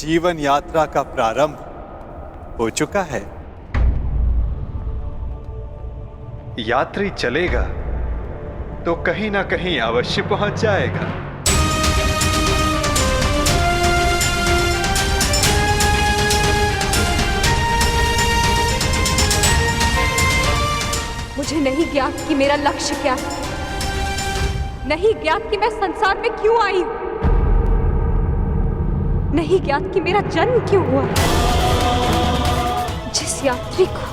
जीवन यात्रा का प्रारंभ हो चुका है। यात्री चलेगा तो कहीं ना कहीं अवश्य पहुंच जाएगा। मुझे नहीं ज्ञात कि मेरा लक्ष्य क्या है, नहीं ज्ञात कि मैं संसार में क्यों आई हूं, नहीं ज्ञात कि मेरा जन्म क्यों हुआ। जिस यात्री को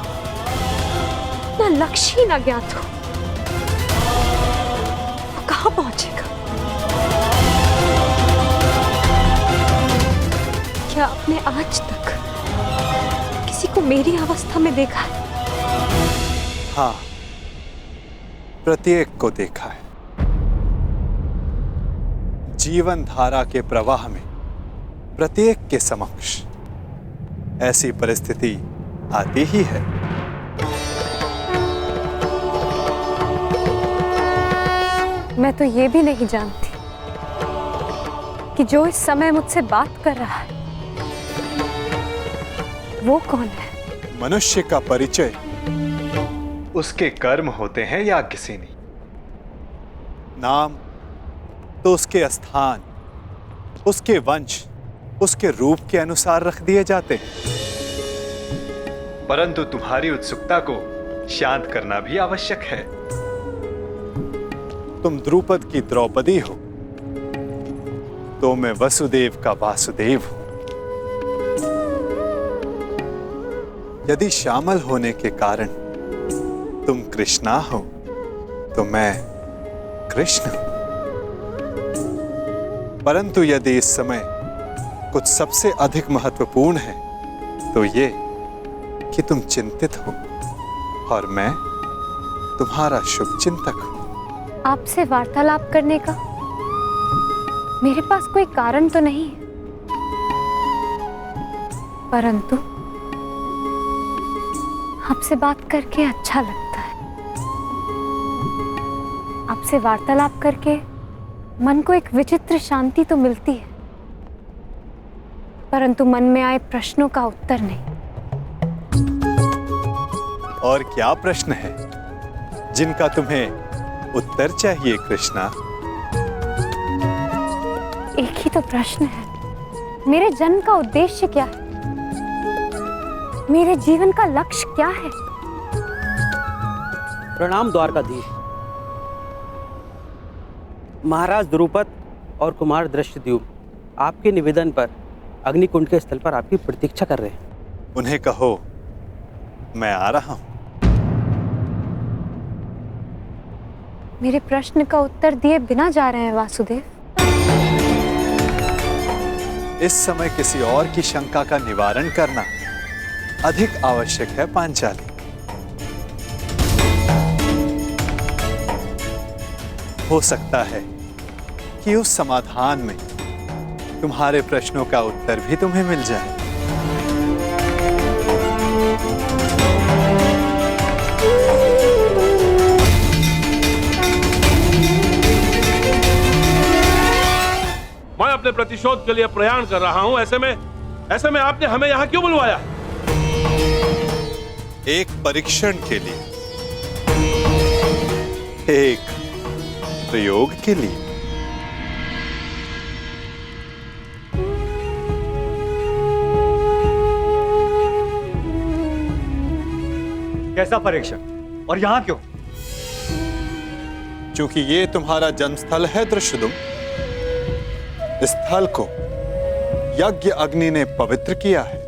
अपना लक्ष्य ही ना ज्ञात हो, वो कहां पहुंचेगा? क्या आपने आज तक किसी को मेरी अवस्था में देखा है? हाँ, प्रत्येक को देखा है। जीवन धारा के प्रवाह में प्रत्येक के समक्ष ऐसी परिस्थिति आती ही है। मैं तो ये भी नहीं जानती कि जो इस समय मुझसे बात कर रहा है वो कौन है। मनुष्य का परिचय उसके कर्म होते हैं याज्ञसेनी। नाम तो उसके स्थान, उसके वंश, उसके रूप के अनुसार रख दिए जाते हैं। परंतु तुम्हारी उत्सुकता को शांत करना भी आवश्यक है। तुम द्रुपद की द्रौपदी हो, तो मैं वसुदेव का वासुदेव हूं। यदि शामल होने के कारण तुम कृष्णा हो, तो मैं कृष्ण हूं। परंतु यदि इस समय कुछ सबसे अधिक महत्वपूर्ण है, तो ये कि तुम चिंतित हो और मैं तुम्हारा शुभ चिंतक हूं। आपसे वार्तालाप करने का मेरे पास कोई कारण तो नहीं है, परंतु आपसे बात करके अच्छा लगता है। आपसे वार्तालाप करके मन को एक विचित्र शांति तो मिलती है, परंतु मन में आए प्रश्नों का उत्तर नहीं। और क्या प्रश्न है जिनका तुम्हें उत्तर चाहिए कृष्णा? एक ही तो प्रश्न है, मेरे जन्म का उद्देश्य क्या है, मेरे जीवन का लक्ष्य क्या है? प्रणाम द्वारकाधीश। महाराज द्रुपद और कुमार दृष्टद्युम्न आपके निवेदन पर अग्निकुंड के स्थल पर आपकी प्रतीक्षा कर रहे हैं। उन्हें कहो मैं आ रहा हूं। मेरे प्रश्न का उत्तर दिए बिना जा रहे हैं वासुदेव। इस समय किसी और की शंका का निवारण करना अधिक आवश्यक है पांचाली। हो सकता है कि उस समाधान में तुम्हारे प्रश्नों का उत्तर भी तुम्हें मिल जाए। मैं अपने प्रतिशोध के लिए प्रयाण कर रहा हूं। ऐसे में आपने हमें यहां क्यों बुलवाया? एक परीक्षण के लिए, एक प्रयोग के लिए। कैसा परीक्षण और यहां क्यों? क्योंकि ये तुम्हारा जन्मस्थल है दृष्टद्युम्न। इस स्थल को यज्ञ अग्नि ने पवित्र किया है।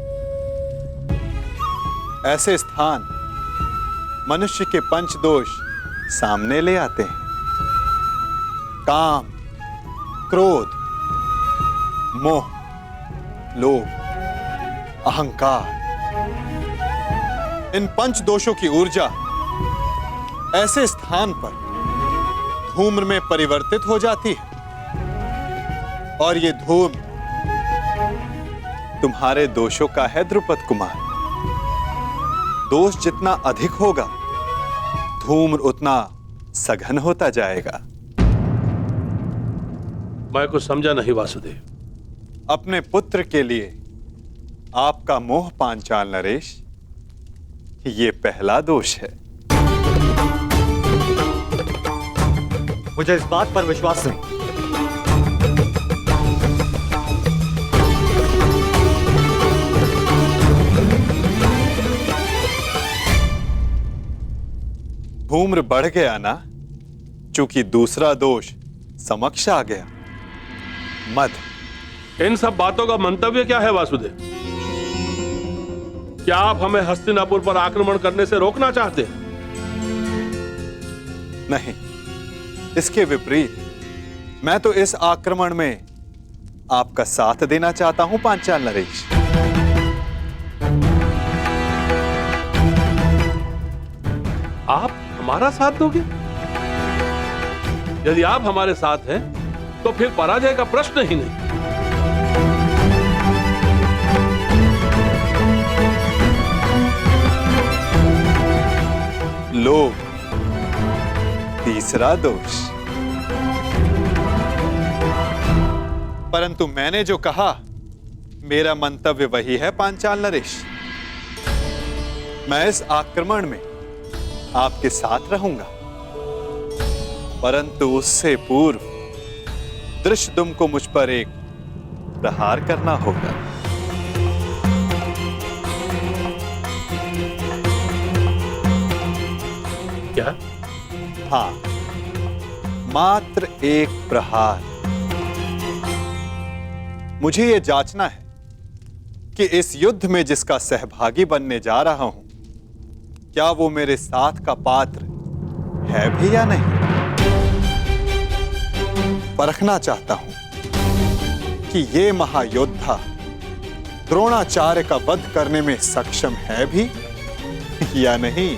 ऐसे स्थान मनुष्य के पंच दोष सामने ले आते हैं। काम, क्रोध, मोह, लोभ, अहंकार, इन पंच दोषों की ऊर्जा ऐसे स्थान पर धूम्र में परिवर्तित हो जाती है, और ये धूम्र तुम्हारे दोषों का है द्रुपद कुमार। दोष जितना अधिक होगा, धूम्र उतना सघन होता जाएगा। मैं कुछ समझा नहीं वासुदेव। अपने पुत्र के लिए आपका मोह पांचाल नरेश, ये पहला दोष है। मुझे इस बात पर विश्वास नहीं। धूम्र बढ़ गया ना, चूंकि दूसरा दोष समक्ष आ गया, मद। इन सब बातों का मंतव्य क्या है वासुदेव? क्या आप हमें हस्तिनापुर पर आक्रमण करने से रोकना चाहते हैं? नहीं, इसके विपरीत मैं तो इस आक्रमण में आपका साथ देना चाहता हूं पांचाल नरेश। आप हमारा साथ दोगे? यदि आप हमारे साथ हैं तो फिर पराजय का प्रश्न ही नहीं। लोभ, तीसरा दोष। परंतु मैंने जो कहा, मेरा मंतव्य वही है पांचाल नरेश। मैं इस आक्रमण में आपके साथ रहूंगा, परंतु उससे पूर्व दृष्टद्युम्न को मुझ पर एक प्रहार करना होगा। क्या? हाँ, मात्र एक प्रहार। मुझे यह जांचना है कि इस युद्ध में जिसका सहभागी बनने जा रहा हूं, क्या वो मेरे साथ का पात्र है भी या नहीं। परखना चाहता हूं कि ये महायोद्धा द्रोणाचार्य का वध करने में सक्षम है भी या नहीं।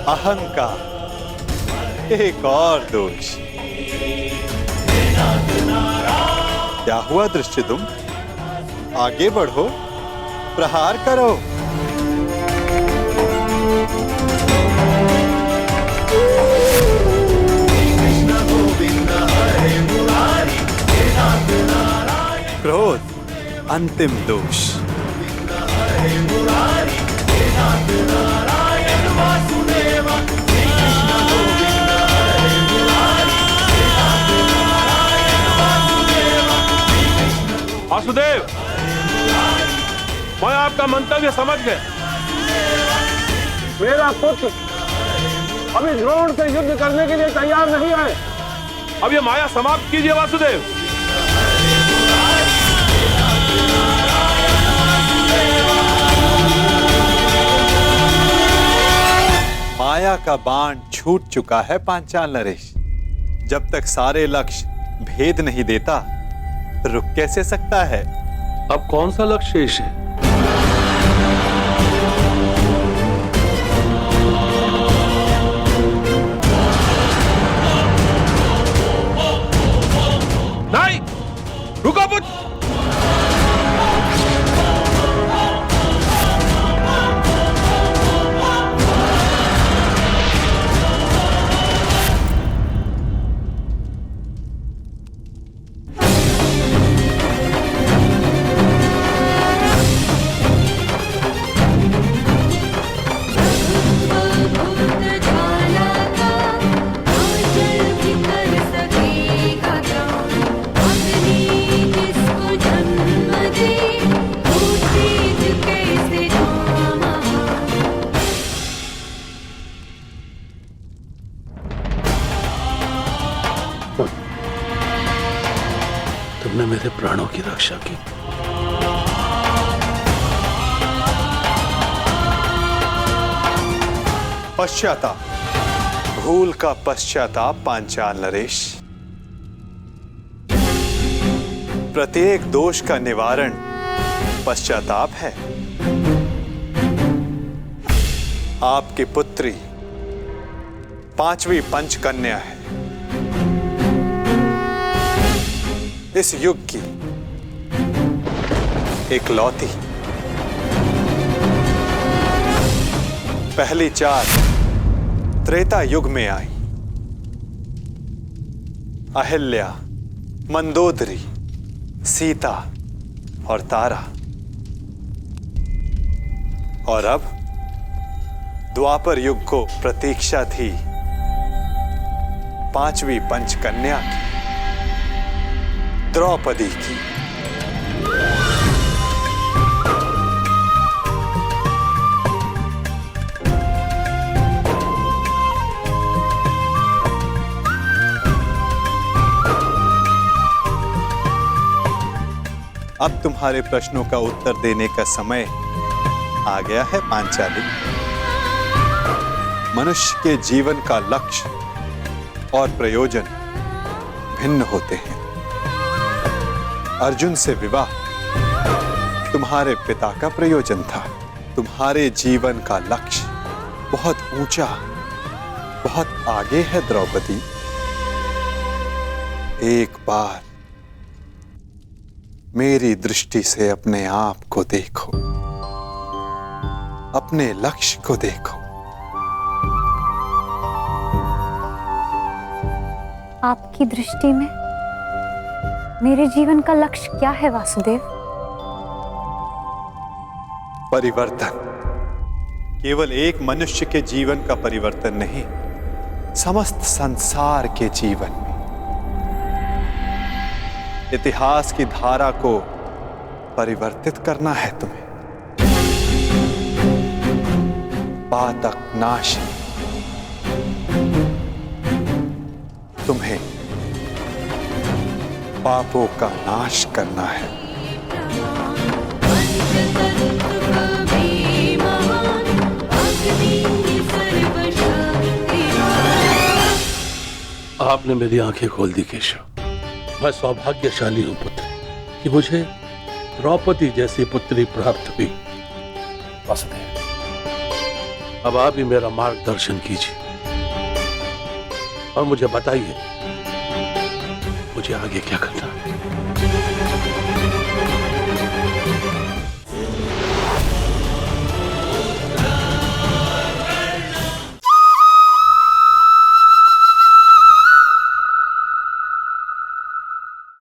अहंकार, एक और दोष। क्या हुआ दृष्टद्युम्न? आगे बढ़ो, प्रहार करो। क्रोध, अंतिम दोष। वासुदेव, मैं आपका मंतव्य समझ गया। मेरा पुत्र अभी द्रोण से युद्ध करने के लिए तैयार नहीं है। अब ये माया समाप्त कीजिए वासुदेव। माया का बाण छूट चुका है पांचाल नरेश। जब तक सारे लक्ष्य भेद नहीं देता, रुक कैसे सकता है? अब कौन सा लक्ष्य शेष है? नहीं, रुको पुत्र। तुमने मेरे प्राणों की रक्षा की। पश्चाताप, भूल का पश्चाताप पांचाल नरेश। प्रत्येक दोष का निवारण पश्चाताप है। आपकी पुत्री पांचवी पंचकन्या है। इस युग की इकलौती पहली 4 त्रेता युग में आई। अहिल्या, मंदोदरी, सीता और तारा। और अब द्वापर युग को प्रतीक्षा थी 5वीं पंचकन्या की, द्रौपदी की। अब तुम्हारे प्रश्नों का उत्तर देने का समय आ गया है पांचाली। मनुष्य के जीवन का लक्ष्य और प्रयोजन भिन्न होते हैं। अर्जुन से विवाह तुम्हारे पिता का प्रयोजन था। तुम्हारे जीवन का लक्ष्य बहुत ऊंचा, बहुत आगे है द्रौपदी। एक बार मेरी दृष्टि से अपने आप को देखो, अपने लक्ष्य को देखो। आपकी दृष्टि में मेरे जीवन का लक्ष्य क्या है वासुदेव? परिवर्तन। केवल एक मनुष्य के जीवन का परिवर्तन नहीं, समस्त संसार के जीवन में। इतिहास की धारा को परिवर्तित करना है तुम्हें। पातक नाश, तुम्हें पापों का नाश करना है। आपने मेरी आंखें खोल दी केशव। मैं सौभाग्यशाली हूं पुत्र कि मुझे द्रौपदी जैसी पुत्री प्राप्त हुई। वासुदेव, अब आप ही मेरा मार्गदर्शन कीजिए और मुझे बताइए मुझे आगे क्या करना है।